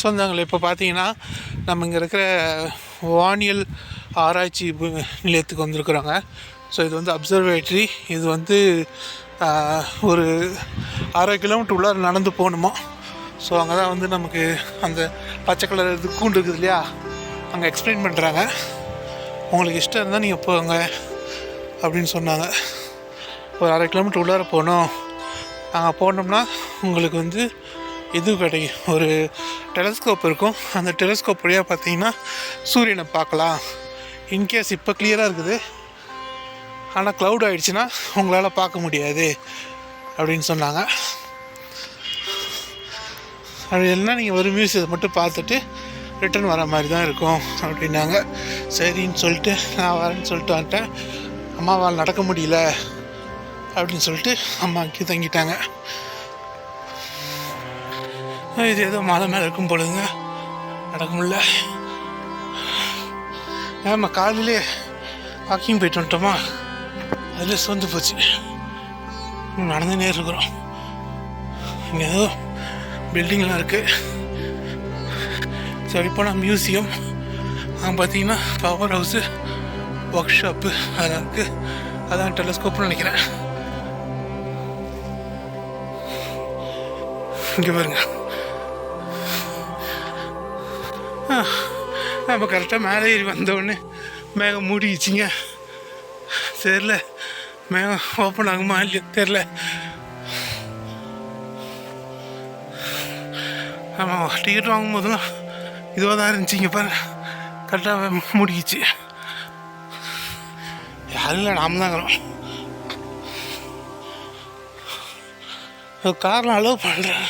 சொந்தங்களே, இப்போ பார்த்தீங்கன்னா நம்ம இங்கே இருக்கிற வானியல் ஆராய்ச்சி நிலையத்துக்கு வந்திருக்குறோங்க. ஸோ இது வந்து அப்சர்வேட்ரி. இது வந்து ஒரு 1/2 கிலோமீட்டர் உள்ளார நடந்து போகணுமா. ஸோ அங்கே தான் வந்து நமக்கு அந்த பச்சை கலர் இது கூண்டு இருக்குது இல்லையா, அங்கே எக்ஸ்பிளைன் பண்ணுறாங்க. உங்களுக்கு இஷ்டம் இருந்தால் நீங்கள் போங்க அப்படின்னு சொன்னாங்க. ஒரு 1/2 கிலோமீட்டர் உள்ளார போகணும். அங்கே போனோம்னா உங்களுக்கு வந்து இது கிடைக்கும், ஒரு டெலஸ்கோப் இருக்கும். அந்த டெலஸ்கோப் வழியாக பார்த்தீங்கன்னா சூரியனை பார்க்கலாம். இன்கேஸ் இப்போ கிளியராக இருக்குது, ஆனால் க்ளவுட் ஆகிடுச்சுன்னா உங்களால் பார்க்க முடியாது அப்படின்னு சொன்னாங்க. அப்படி இல்லைன்னா நீங்கள் ஒரு மியூசியத்தை மட்டும் பார்த்துட்டு ரிட்டர்ன் வர மாதிரி தான் இருக்கும் அப்படின்னாங்க. சரின்னு சொல்லிட்டு நான் வரேன்னு சொல்லிட்டு வந்துட்டேன். அம்மாவால் நடக்க முடியல அப்படின்னு சொல்லிட்டு அம்மா அங்கே தங்கிட்டாங்க. இது ஏதோ மலை மேலே இருக்கும் பொழுதுங்க, நடக்க முடியல. ஏமா காலையிலே வாக்கிங் போயிட்டு வந்துட்டோமா, அதில் சோர்ந்து போச்சு. நடந்துனே இருக்கிறோம். இங்கே ஏதோ பில்டிங்லாம் இருக்குது. சரி, போனால் மியூசியம், அங்கே பார்த்தீங்கன்னா பவர் ஹவுஸு, ஒர்க் ஷாப்பு அதெல்லாம் இருக்குது. அதான் டெலஸ்கோப்னு நினைக்கிறேன். இங்கே பாருங்க, நம்ம கரெக்டாக மேலே ஏறி வந்தோடனே மேகம் மூடிச்சிங்க. தெரில மேகம் ஓப்பன் ஆகுமா இல்லையா தெரில. ஆமாம், டிக்கெட் வாங்கும் போதெல்லாம் இதுவாக தான் இருந்துச்சிங்க. பாரு, கரெக்டாக மூடிக்கிச்சு. யாரும் இல்லை, நாம் தாங்கிறோம். காரில் அலோவ் பண்ணுறேன்.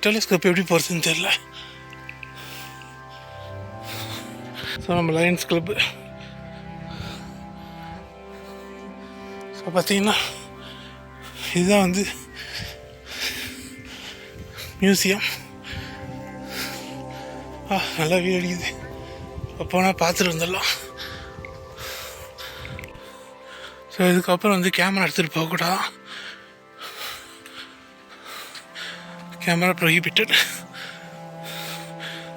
டெலிஸ்கோப் எப்படி போகிறதுன்னு தெரில. ஸோ நம்ம லயன்ஸ் கிளப்பு. ஸோ பார்த்தீங்கன்னா இதுதான் வந்து மியூசியம். நல்லா வீடு அடிக்குது. போனால் பார்த்துட்டு வந்துடலாம். ஸோ இதுக்கப்புறம் வந்து கேமரா எடுத்துகிட்டு போகக்கூடாது. Camera prohibited.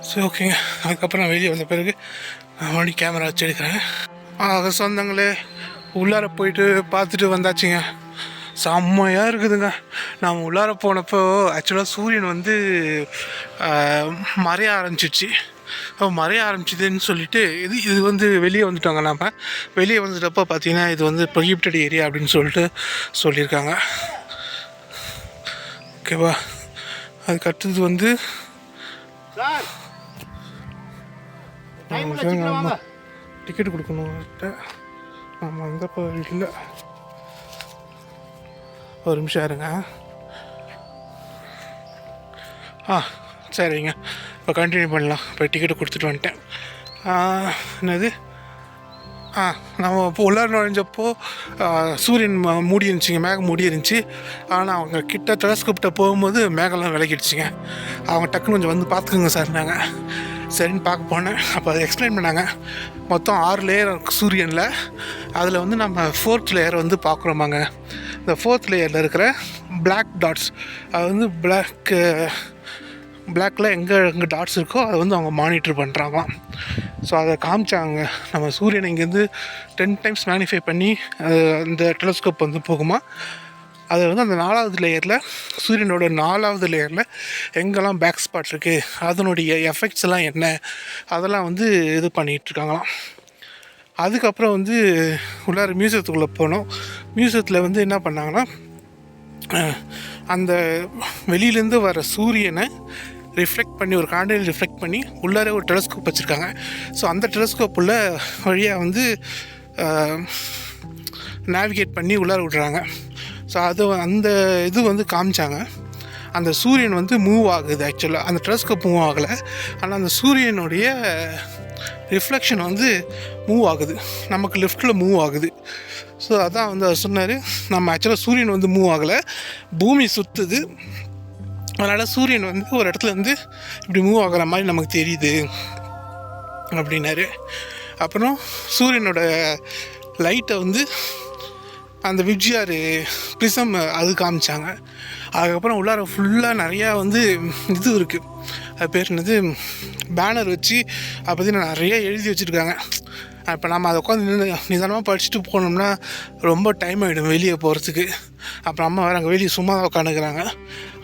ஸோ ஓகேங்க. அதுக்கப்புறம் நான் வெளியே வந்த பிறகு நான் மறுபடியும் கேமரா வச்சு எடுக்கிறேன். சொந்தங்களே, உள்ளார போயிட்டு பார்த்துட்டு வந்தாச்சுங்க. செம்மையாக இருக்குதுங்க. நாம் உள்ளார போனப்போ ஆக்சுவலாக சூரியன் வந்து மறைய ஆரம்பிச்சிச்சு. மறைய ஆரம்பிச்சிதுன்னு சொல்லிட்டு இது வந்து வெளியே வந்துட்டோங்க. நாம் வெளியே வந்துட்டப்போ பார்த்தீங்கன்னா இது வந்து ப்ரோஹிபிட்டட் ஏரியா அப்படின்னு சொல்லிட்டு சொல்லியிருக்காங்க. ஓகேவா. அதுக்கு அடுத்தது வந்து டிக்கெட் கொடுக்கணும். நம்ம வந்தப்போ இல்லை, ஒரு நிமிஷம் இருங்க. சரிங்க, இப்போ கண்டினியூ பண்ணலாம். இப்போ டிக்கெட்டு கொடுத்துட்டு வந்துட்டேன். என்னது, நம்ம இப்போ உள்ளார நுழைஞ்சப்போ சூரியன் மூடி இருந்துச்சுங்க, மேகம் மூடி இருந்துச்சு. ஆனால் அவங்க கிட்ட டெலஸ்கோப்கிட்ட போகும்போது மேகம்லாம் விலகிடுச்சுங்க. அவங்க டக்குன்னு கொஞ்சம் வந்து பார்த்துக்குங்க சார். நாங்கள் சரின்னு பார்க்க போனேன். அப்போ அதை எக்ஸ்பிளைன் பண்ணாங்க. மொத்தம் 6 லேயர் சூரியனில். அதில் வந்து நம்ம 4th லேயர் வந்து பார்க்குறோமாங்க. இந்த 4th லேயரில் இருக்கிற பிளாக் டாட்ஸ், அது வந்து பிளாக்கில் எங்கே டாட்ஸ் இருக்கோ அதை வந்து அவங்க மானிட்டர் பண்ணுறாங்களாம். ஸோ அதை காமிச்சாங்க. நம்ம சூரியனை இங்கேருந்து 10 times மேக்னிஃபை பண்ணி அந்த டெலஸ்கோப் வந்து போகுமா. அது வந்து அந்த 4வது லேயரில், சூரியனோட 4வது லேயரில் எங்கெல்லாம் பேக் ஸ்பாட் இருக்குது, அதனுடைய எஃபெக்ட்ஸ் எல்லாம் என்ன, அதெல்லாம் வந்து இது பண்ணிகிட்ருக்காங்களாம். அதுக்கப்புறம் வந்து உள்ளார மியூசியத்துக்குள்ளே போனோம். மியூசியத்தில் வந்து என்ன பண்ணாங்கன்னா, அந்த வெளியிலேருந்து வர சூரியனை ரிஃப்ளெக்ட் பண்ணி, ஒரு காண்டில் ரிஃப்ளெக்ட் பண்ணி உள்ளார ஒரு டெலஸ்கோப் வச்சுருக்காங்க. ஸோ அந்த டெலஸ்கோப்புள்ள வழியாக வந்து நேவிகேட் பண்ணி உள்ளார விட்றாங்க. ஸோ அந்த இது வந்து காமிச்சாங்க. அந்த சூரியன் வந்து மூவ் ஆகுது. ஆக்சுவலாக அந்த டெலஸ்கோப் மூவ் ஆகலை, ஆனால் அந்த சூரியனுடைய ரிஃப்ளெக்ஷன் வந்து மூவ் ஆகுது, நமக்கு லெஃப்டில் மூவ் ஆகுது. ஸோ அதான் வந்து அவர் சொன்னார், நம்ம ஆக்சுவலாக சூரியன் வந்து மூவ் ஆகலை, பூமி சுற்றுது. அதனால் சூரியன் வந்து ஒரு இடத்துல இருந்து இப்படி மூவ் ஆகிற மாதிரி நமக்கு தெரியுது அப்படின்னாரு. அப்புறம் சூரியனோட லைட்டை வந்து அந்த விப்ஜிஆர் ப்ரிசம் அது காமிச்சாங்க. அதுக்கப்புறம் உள்ளார ஃபுல்லாக நிறையா வந்து இது இருக்குது, அது பேர் என்னது, பேனர் வச்சு அதை பற்றி நிறைய எழுதி வச்சுருக்காங்க. இப்போ நம்ம அதை உட்காந்து நிதானமாக படிச்சுட்டு போனோம்னா ரொம்ப டைம் ஆகிடும் வெளியே போகிறதுக்கு. அப்புறம் அம்மா வேறு அங்கே வெளியே சும்மா தான் உட்காந்துக்கிறாங்க.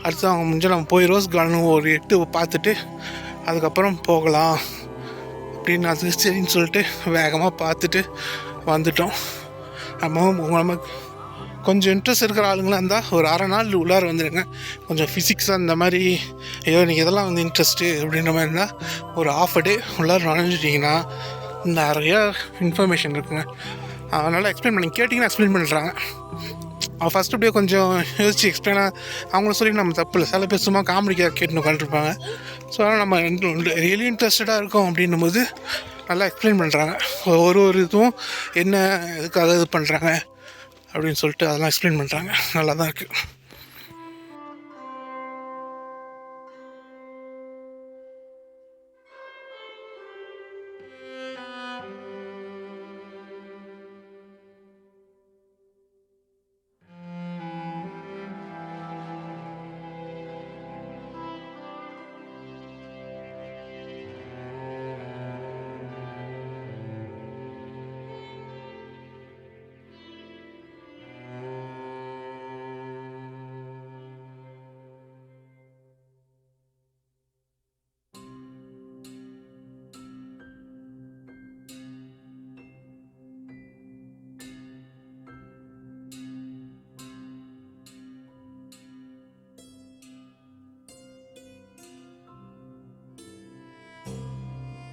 அடுத்து அவங்க முடிஞ்சால் நம்ம போய் ரோஸ் கார்டன் ஒரு 8 பார்த்துட்டு அதுக்கப்புறம் போகலாம் அப்படின்னு அது சரின்னு சொல்லிட்டு வேகமாக பார்த்துட்டு வந்துட்டோம். நம்ம கொஞ்சம் இன்ட்ரெஸ்ட் இருக்கிற ஆளுங்களாக இருந்தால் ஒரு அரை நாள் உள்ளார வந்துடுங்க. கொஞ்சம் ஃபிசிக்ஸாக இந்த மாதிரி ஐயோ எனக்கு இதெல்லாம் வந்து இன்ட்ரெஸ்ட்டு அப்படின்ற மாதிரி இருந்தால் ஒரு ½ டே உள்ளார நுழைஞ்சிட்டிங்கன்னா நிறையா இன்ஃபர்மேஷன் இருக்குங்க. அதனால் எக்ஸ்பிளைன் பண்ணி கேட்டிங்கன்னா எக்ஸ்பிளைன் பண்ணுறாங்க. அவன் ஃபஸ்ட்டு அப்படியே கொஞ்சம் யோசிச்சு எக்ஸ்பிளைனாக அவங்கள சொல்லி நம்ம தப்பு இல்லை. சில பேர் சும்மா காமெடிக்காக கேட்டுன்னு உட்காந்துருப்பாங்க. ஸோ அதனால் நம்ம ரியலி இன்ட்ரெஸ்டடாக இருக்கோம் அப்படின்னும் போது நல்லா எக்ஸ்பிளைன் பண்ணுறாங்க. ஒரு இதுவும் என்ன எதுக்காக இது பண்ணுறாங்க அப்படின்னு சொல்லிட்டு அதெல்லாம் எக்ஸ்பிளைன் பண்ணுறாங்க. நல்லா தான் இருக்குது.